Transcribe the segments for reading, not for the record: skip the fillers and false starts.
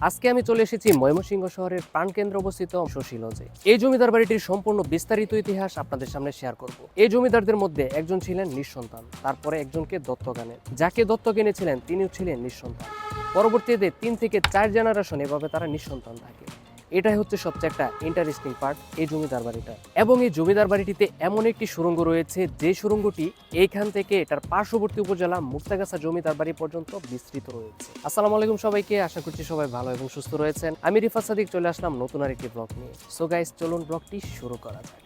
আজকে আমি চলে এসেছি ময়মনসিংহ শহরের প্রাণকেন্দ্রে অবস্থিত শশী লজে। এই জমিদার বাড়িটির সম্পূর্ণ বিস্তারিত ইতিহাস আপনাদের সামনে শেয়ার করব। এই জমিদারদের মধ্যে একজন ছিলেন নিঃসন্তান, তারপরে একজনকে দত্তক আনেন। যাকে দত্তক এনেছিলেন তিনিও ছিলেন নিঃসন্তান। পরবর্তীতে 3 থেকে 4 জেনারেশন এভাবে তারা নিঃসন্তান থাকে। এটাই হচ্ছে সবচেয়ে একটা ইন্টারেস্টিং পার্ট এই জমিদার বাড়িটা। এবং এই জমিদার বাড়িটিতে এমন একটি সুড়ঙ্গ রয়েছে যে সুড়ঙ্গটি এইখান থেকে এটার পার্শ্ববর্তী উপজেলা মুক্তাগাছা জমিদার বাড়ি পর্যন্ত বিস্তৃত রয়েছে। আসসালামু আলাইকুম সবাইকে, আশা করছি সবাই ভালো এবং সুস্থ রয়েছেন। আমি রিফাত সাদিক চলে আসলাম নতুন আরেকটি ব্লগ নিয়ে। সো গাইস, চলুন ব্লগটি শুরু করা যাক।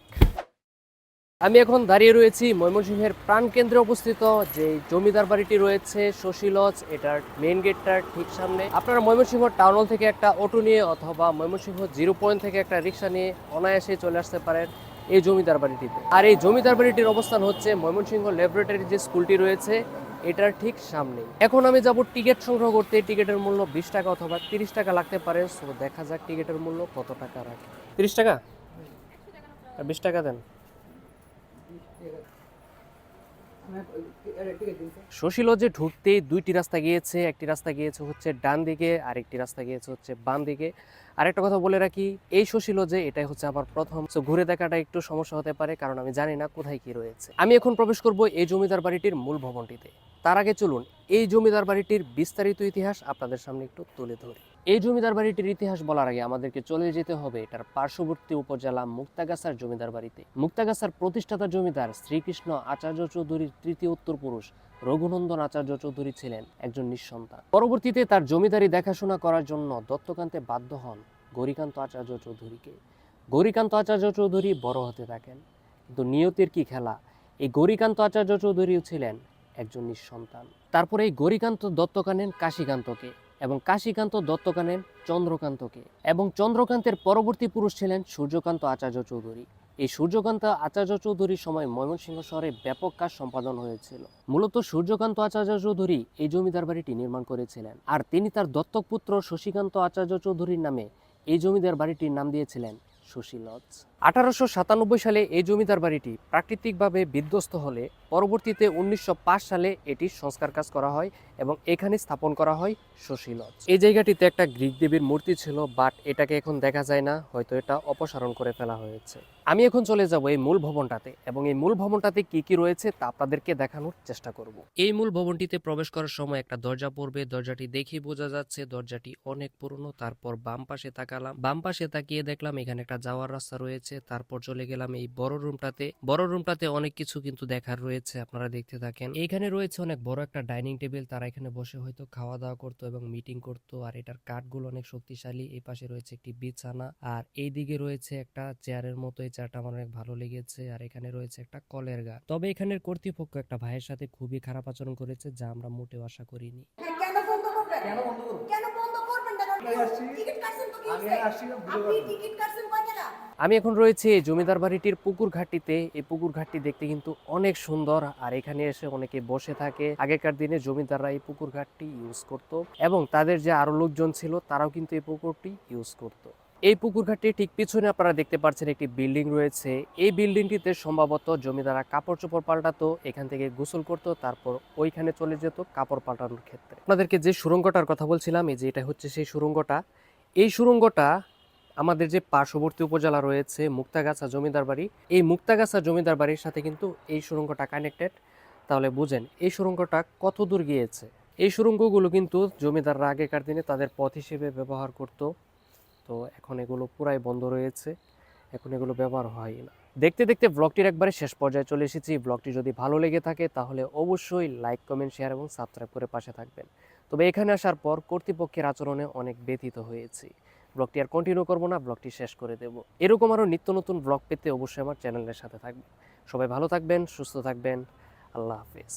আমি এখন দাঁড়িয়ে রয়েছি ময়মনসিংহের প্রাণকেন্দ্রে অবস্থিত যে জমিদার বাড়িটি রয়েছে শশী লজ, এটার মেইন গেটটার ঠিক সামনে। আপনারা ময়মনসিংহ টাউন হল থেকে একটা অটো নিয়ে অথবা ময়মনসিংহ 0 পয়েন্ট থেকে একটা রিক্সা নিয়ে অনায়াসে চলে আসতে পারেন এই জমিদার বাড়িটিতে। আর এই জমিদার বাড়িটির অবস্থান হচ্ছে ময়মনসিংহ ল্যাবরেটরি যে স্কুলটি রয়েছে এটার ঠিক সামনে। এখন আমি যাব টিকিট সংগ্রহ করতে। টিকিটের মূল্য 20 টাকা অথবা 30 টাকা লাগতে পারে। সো দেখা যাক টিকিটের মূল্য কত টাকা রাখে। 30 টাকা আর 20 টাকা দেন। শশী লজে ঢুকতেই দুইটি রাস্তা গিয়েছে। একটি রাস্তা গিয়েছে হচ্ছে ডান দিকে, আরেকটি রাস্তা গিয়েছে হচ্ছে বাম দিকে। আরেকটা কথা বলে রাখি, এই শশী লজে এটাই হচ্ছে আমার প্রথম, সো ঘুরে দেখাটা একটু সমস্যা হতে পারে কারণ আমি জানি না কোথায় কি রয়েছে। আমি এখন প্রবেশ করব এই জমিদার বাড়িটির মূল ভবনটিতে। তার আগে চলুন এই জমিদার বাড়িটির বিস্তারিত ইতিহাস আপনাদের সামনে একটু তুলে ধরি। এই জমিদার বাড়িটির ইতিহাস বলার আগে আমাদেরকে চলে যেতে হবে এটার পার্শ্ববর্তী উপজেলা মুক্তাগাছার জমিদার বাড়িতে। মুক্তাগাছার প্রতিষ্ঠাতা জমিদার শ্রীকৃষ্ণ আচার্য চৌধুরীর তৃতীয় উত্তর পুরুষ রঘুনন্দন আচার্য চৌধুরী ছিলেন একজন নিঃসন্তান। পরবর্তীতে তার জমিদারি দেখাশোনা করার জন্য দত্তকান্তে বাধ্য হন গৌরীকান্ত আচার্য চৌধুরীকে। গৌরীকান্ত আচার্য চৌধুরী বড় হতে থাকেন, কিন্তু নিয়তির কি খেলা, এই গৌরীকান্ত আচার্য চৌধুরীও ছিলেন একজন নিঃসন্তান। তারপরে এই গৌরীকান্ত দত্তক আনেন কাশীকান্তকে এবং কাশীকান্ত দত্তক আনেন চন্দ্রকান্তকে, এবং চন্দ্রকান্তের পরবর্তী পুরুষ ছিলেন সূর্যকান্ত আচার্য চৌধুরী। এই সূর্যকান্ত আচার্য চৌধুরীর সময় ময়মনসিংহ শহরে ব্যাপক কাজ সম্পাদন হয়েছিল। মূলত সূর্যকান্ত আচার্য চৌধুরী এই জমিদার বাড়িটি নির্মাণ করেছিলেন, আর তিনি তার দত্তক পুত্র শশীকান্ত আচার্য চৌধুরীর নামে এই জমিদার বাড়িটির নাম দিয়েছিলেন শশী লজ। 1897 সালে এই জমিদার বাড়িটি প্রাকৃতিকভাবে বিধ্বস্ত হলে পরবর্তীতে 1905 সালে এটির সংস্কার কাজ করা হয় এবং এখানে স্থাপন করা হয় শশী লজ। এই জায়গাটিতে একটা গ্রিক দেবীর মূর্তি ছিল, বাট এটাকে এখন দেখা যায় না, হয়তো এটা অপসারণ করে ফেলা হয়েছে। আমি এখন চলে যাব এই মূল ভবনটাতে এবং এই মূল ভবনটাতে কি কি রয়েছে তা আপনাদেরকে দেখানোর চেষ্টা করব। এই মূল ভবনটিতে প্রবেশ করার সময় একটা দরজা পড়বে। দরজাটি দেখে বোঝা যাচ্ছে দরজাটি অনেক পুরনো। তারপর বাম পাশে তাকালাম, বাম পাশে তাকিয়ে দেখলাম এখানে একটা যাওয়ার রাস্তা রয়েছে। তারপর চলে গেলাম এই বড় রুমটাতে। বড় রুমটাতে অনেক কিছু কিন্তু দেখার রয়েছে, আপনারা দেখতে থাকেন। এইখানে রয়েছে অনেক বড় একটা ডাইনিং টেবিল, তারা এখানে বসে হয়তো খাওয়া দাওয়া করতো এবং মিটিং করতো। আর এটার কাঠগুলো অনেক শক্তিশালী। এই পাশে রয়েছে একটি বিছানা, আর এই দিকে রয়েছে একটা চেয়ারের মতো। এই চেয়ারটা আমার অনেক ভালো লেগেছে। আর এখানে রয়েছে একটা কলের গাছ। তবে এখানের কর্তৃপক্ষ একটা ভাইয়ের সাথে খুবই খারাপ আচরণ করেছে, যা আমরা মোটেও আশা করিনি। কেন বন্ধ করবেন? কেন বন্ধ করবেন? কেন বন্ধ করবেন না? টিকিট কাটছেন তো কি হইছে? আপনি টিকিট কাটছেন কয় টাকা? আমি এখন রয়েছি এই জমিদার বাড়িটির পুকুর ঘাটটিতে। এই পুকুর ঘাটটি দেখতে কিন্তু অনেক সুন্দর, আর এখানে এসে অনেকে বসে থাকে। আগেকার দিনে জমিদাররা এই পুকুর ঘাটটি ইউজ করত এবং তাদের যে আরো লোকজন ছিল তারাও কিন্তু এই পুকুরটি ইউজ করত। এই পুকুর ঘাটটির ঠিক পিছনে আপনারা দেখতে পাচ্ছেন একটি বিল্ডিং রয়েছে। এই বিল্ডিংটিতে সম্ভবত জমিদাররা কাপড় চোপড় পাল্টাতো, এখান থেকে গোসল করতো, তারপর ওইখানে চলে যেত কাপড় পাল্টানোর ক্ষেত্রে। আপনাদেরকে যে সুড়ঙ্গটার কথা বলছিলাম, এই যে এটা হচ্ছে সেই সুড়ঙ্গটা। এই সুড়ঙ্গটা আমাদের যে পার্শ্ববর্তী উপজেলা রয়েছে মুক্তাগাছা জমিদার বাড়ি, এই মুক্তাগাছা জমিদার বাড়ির সাথে কিন্তু এই সুড়ঙ্গটা কানেক্টেড। তাহলে বুঝেন এই সুড়ঙ্গটা কত দূর গিয়েছে। এই সুড়ঙ্গগুলো কিন্তু জমিদাররা আগেকার দিনে তাদের পথ হিসেবে ব্যবহার করত, তো এখন এগুলো পুরাই বন্ধ রয়েছে, এখন এগুলো ব্যবহার হয় না। দেখতে দেখতে ব্লগটির একবারে শেষ পর্যায়ে চলে এসেছি। ব্লগটি যদি ভালো লেগে থাকে তাহলে অবশ্যই লাইক, কমেন্ট, শেয়ার এবং সাবস্ক্রাইব করে পাশে থাকবেন। তবে এখানে আসার পর কর্তৃপক্ষের আচরণে অনেক ব্যথিত হয়েছি। ব্লগটি আর কন্টিনিউ করবো না, ব্লগটি শেষ করে দেব। এরকম আরও নিত্য নতুন ব্লগ পেতে অবশ্যই আমার চ্যানেলের সাথে থাকবেন। সবাই ভালো থাকবেন, সুস্থ থাকবেন। আল্লাহ হাফেজ।